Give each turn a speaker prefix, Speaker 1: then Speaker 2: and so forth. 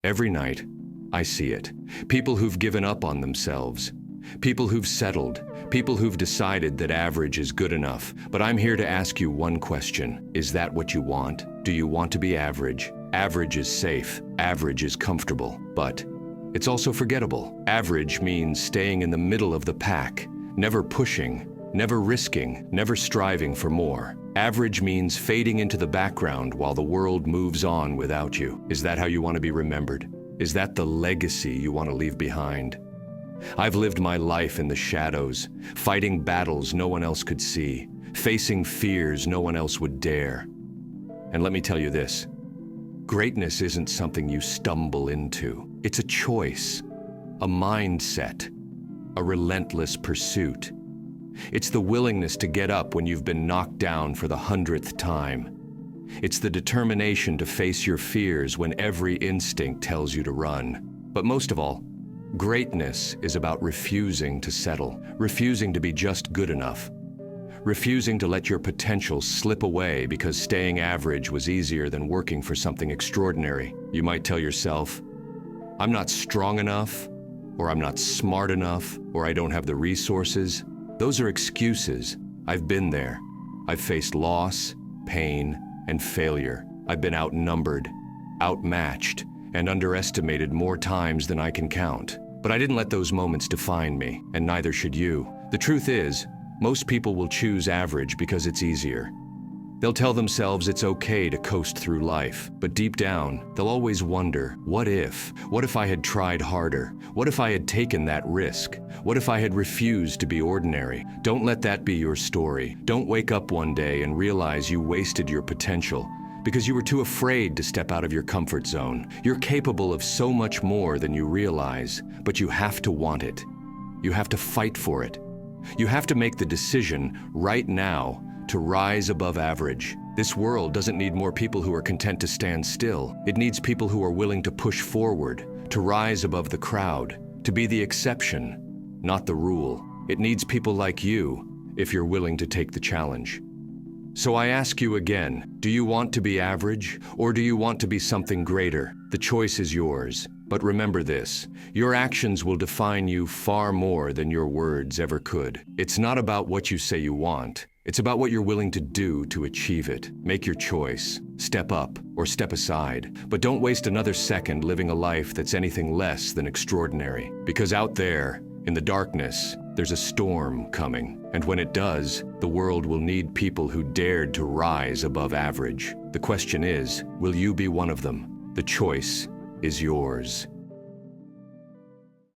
Speaker 1: Every night, I see it. People who've given up on themselves. People who've settled. People who've decided that average is good enough. But I'm here to ask you one question. Is that what you want? Do you want to be average? Average is safe. Average is comfortable. But it's also forgettable. Average means staying in the middle of the pack, never pushing, never risking, never striving for more. Average means fading into the background while the world moves on without you. Is that how you want to be remembered? Is that the legacy you want to leave behind? I've lived my life in the shadows, fighting battles no one else could see, facing fears no one else would dare. And let me tell you this, greatness isn't something you stumble into. It's a choice, a mindset, a relentless pursuit. It's the willingness to get up when you've been knocked down for the 100th time. It's the determination to face your fears when every instinct tells you to run. But most of all, greatness is about refusing to settle, refusing to be just good enough, refusing to let your potential slip away because staying average was easier than working for something extraordinary. You might tell yourself, I'm not strong enough, or I'm not smart enough, or I don't have the resources. Those are excuses. I've been there. I've faced loss, pain, and failure. I've been outnumbered, outmatched, and underestimated more times than I can count. But I didn't let those moments define me, and neither should you. The truth is, most people will choose average because it's easier. They'll tell themselves it's okay to coast through life, but deep down, they'll always wonder, what if? What if I had tried harder? What if I had taken that risk? What if I had refused to be ordinary? Don't let that be your story. Don't wake up one day and realize you wasted your potential because you were too afraid to step out of your comfort zone. You're capable of so much more than you realize, but you have to want it. You have to fight for it. You have to make the decision right now to rise above average. This world doesn't need more people who are content to stand still. It needs people who are willing to push forward, to rise above the crowd, to be the exception, not the rule. It needs people like you if you're willing to take the challenge. So I ask you again, do you want to be average or do you want to be something greater? The choice is yours. But remember this, your actions will define you far more than your words ever could. It's not about what you say you want. It's about what you're willing to do to achieve it. Make your choice. Step up or step aside. But don't waste another second living a life that's anything less than extraordinary. Because out there, in the darkness, there's a storm coming. And when it does, the world will need people who dared to rise above average. The question is, will you be one of them? The choice is yours.